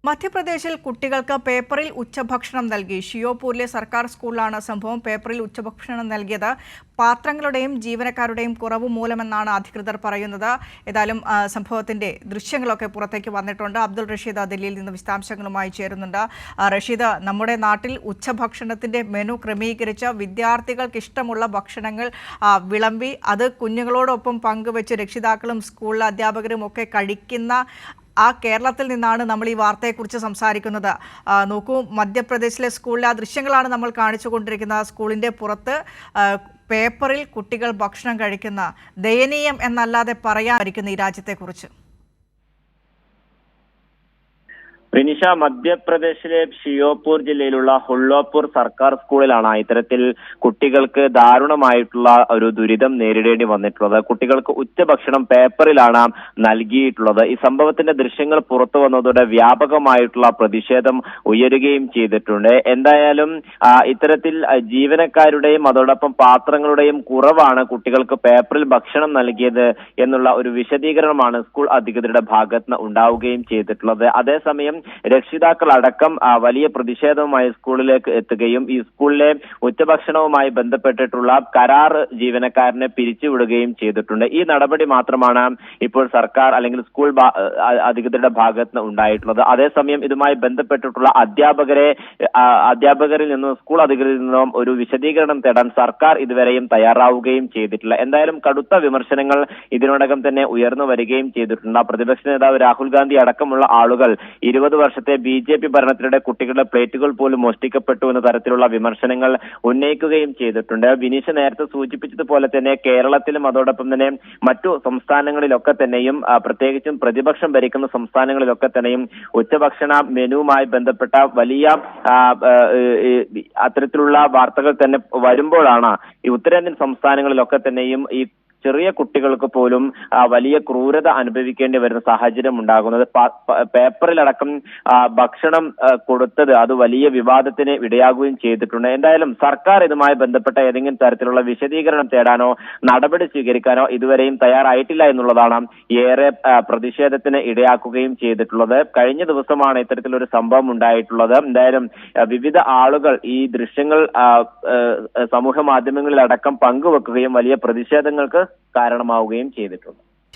മധ്യപ്രദേശിൽ കുട്ടികൾക്ക് പേപ്പറിൽ ഉച്ചഭക്ഷണം നൽകി. ഷിയോപൂരിലെ സർക്കാർ സ്കൂളിലാണ് സംഭവം. പേപ്പറിൽ ഉച്ചഭക്ഷണം നൽകിയത് പാത്രങ്ങളുടെയും ജീവനക്കാരുടെയും കുറവ് മൂലമെന്നാണ് അധികൃതർ പറയുന്നത്. ഏതായാലും സംഭവത്തിന്റെ ദൃശ്യങ്ങളൊക്കെ പുറത്തേക്ക് വന്നിട്ടുണ്ട്. അബ്ദുൾ റഷീദ് ദില്ലിയിൽ നിന്ന് വിശദാംശങ്ങളുമായി ചേരുന്നുണ്ട്. റഷീദ്, നമ്മുടെ നാട്ടിൽ ഉച്ചഭക്ഷണത്തിന്റെ മെനു ക്രമീകരിച്ച വിദ്യാർത്ഥികൾക്ക് ഇഷ്ടമുള്ള ഭക്ഷണങ്ങൾ വിളമ്പി അത് കുഞ്ഞുങ്ങളോടൊപ്പം പങ്കുവെച്ച് രക്ഷിതാക്കളും സ്കൂളിലെ അധ്യാപകരും ഒക്കെ കഴിക്കുന്ന കേരളത്തിൽ നിന്നാണ് നമ്മൾ ഈ വാർത്തയെക്കുറിച്ച് സംസാരിക്കുന്നത്. നോക്കൂ, മധ്യപ്രദേശിലെ സ്കൂളിലെ ആ ദൃശ്യങ്ങളാണ് നമ്മൾ കാണിച്ചുകൊണ്ടിരിക്കുന്നത്. സ്കൂളിൻ്റെ പുറത്ത് പേപ്പറിൽ കുട്ടികൾ ഭക്ഷണം കഴിക്കുന്ന, ദയനീയം എന്നല്ലാതെ പറയാതിരിക്കുന്ന ഈ രാജ്യത്തെക്കുറിച്ച്. റിനിഷ, മധ്യപ്രദേശിലെ ഷിയോപൂർ ജില്ലയിലുള്ള ഹുള്ളോപൂർ സർക്കാർ സ്കൂളിലാണ് ഇത്തരത്തിൽ കുട്ടികൾക്ക് ദാരുണമായിട്ടുള്ള ഒരു ദുരിതം നേരിടേണ്ടി വന്നിട്ടുള്ളത്. കുട്ടികൾക്ക് ഉച്ചഭക്ഷണം പേപ്പറിലാണ് നൽകിയിട്ടുള്ളത്. ഈ സംഭവത്തിന്റെ ദൃശ്യങ്ങൾ പുറത്തു വന്നതോടെ വ്യാപകമായിട്ടുള്ള പ്രതിഷേധം ഉയരുകയും ചെയ്തിട്ടുണ്ട്. എന്തായാലും ഇത്തരത്തിൽ ജീവനക്കാരുടെയും അതോടൊപ്പം പാത്രങ്ങളുടെയും കുറവാണ് കുട്ടികൾക്ക് പേപ്പറിൽ ഭക്ഷണം നൽകിയത് എന്നുള്ള ഒരു വിശദീകരണമാണ് സ്കൂൾ അധികൃതരുടെ ഭാഗത്ത് നിന്ന് ഉണ്ടാവുകയും ചെയ്തിട്ടുള്ളത്. അതേസമയം രക്ഷിതാക്കൾ അടക്കം വലിയ പ്രതിഷേധവുമായി സ്കൂളിലേക്ക് എത്തുകയും ഈ സ്കൂളിലെ ഉച്ചഭക്ഷണവുമായി ബന്ധപ്പെട്ടിട്ടുള്ള കരാർ ജീവനക്കാരനെ പിരിച്ചുവിടുകയും ചെയ്തിട്ടുണ്ട്. ഈ നടപടി മാത്രമാണ് ഇപ്പോൾ സർക്കാർ അല്ലെങ്കിൽ സ്കൂൾ അധികൃതരുടെ ഭാഗത്ത് ഉണ്ടായിട്ടുള്ളത്. അതേസമയം ഇതുമായി ബന്ധപ്പെട്ടിട്ടുള്ള അധ്യാപകരിൽ നിന്നും സ്കൂൾ അധികൃതരിൽ നിന്നും ഒരു വിശദീകരണം തേടാൻ സർക്കാർ ഇതുവരെയും തയ്യാറാവുകയും ചെയ്തിട്ടില്ല. എന്തായാലും കടുത്ത വിമർശനങ്ങൾ ഇതിനോടകം തന്നെ ഉയർന്നു വരികയും ചെയ്തിട്ടുണ്ട്. പ്രതിപക്ഷ നേതാവ് രാഹുൽ ഗാന്ധി അടക്കമുള്ള ആളുകൾ 20 വർഷത്തെ BJP ഭരണത്തിനിടെ കുട്ടികളുടെ പ്ലേറ്റുകൾ പോലും മോഷ്ടിക്കപ്പെട്ടു എന്ന തരത്തിലുള്ള വിമർശനങ്ങൾ ഉന്നയിക്കുകയും ചെയ്തിട്ടുണ്ട്. വിനീഷ് നേരത്തെ സൂചിപ്പിച്ചതുപോലെ തന്നെ കേരളത്തിലും അതോടൊപ്പം തന്നെ മറ്റു സംസ്ഥാനങ്ങളിലൊക്കെ തന്നെയും പ്രത്യേകിച്ചും പ്രതിപക്ഷം ഭരിക്കുന്ന സംസ്ഥാനങ്ങളിലൊക്കെ തന്നെയും ഉച്ചഭക്ഷണ മെനുവുമായി ബന്ധപ്പെട്ട വലിയ അത്തരത്തിലുള്ള വാർത്തകൾ തന്നെ വരുമ്പോഴാണ് ഈ ഉത്തരേന്ത്യൻ സംസ്ഥാനങ്ങളിലൊക്കെ തന്നെയും ഈ ചെറിയ കുട്ടികൾക്ക് പോലും വലിയ ക്രൂരത അനുഭവിക്കേണ്ടി വരുന്ന സാഹചര്യം ഉണ്ടാകുന്നത്. പേപ്പറിലടക്കം ഭക്ഷണം കൊടുത്തത് അത് വലിയ വിവാദത്തിന് ഇടയാകുകയും ചെയ്തിട്ടുണ്ട്. എന്തായാലും സർക്കാർ ഇതുമായി ബന്ധപ്പെട്ട ഏതെങ്കിലും തരത്തിലുള്ള വിശദീകരണം തേടാനോ നടപടി സ്വീകരിക്കാനോ ഇതുവരെയും തയ്യാറായിട്ടില്ല എന്നുള്ളതാണ് ഏറെ പ്രതിഷേധത്തിന് ഇടയാക്കുകയും ചെയ്തിട്ടുള്ളത്. കഴിഞ്ഞ ദിവസമാണ് ഇത്തരത്തിലൊരു സംഭവം ഉണ്ടായിട്ടുള്ളത്. എന്തായാലും വിവിധ ആളുകൾ ഈ ദൃശ്യങ്ങൾ സമൂഹ മാധ്യമങ്ങളിലടക്കം പങ്കുവെക്കുകയും വലിയ പ്രതിഷേധങ്ങൾക്ക് കാരണമാവുകയും ചെയ്തിട്ടുണ്ട്.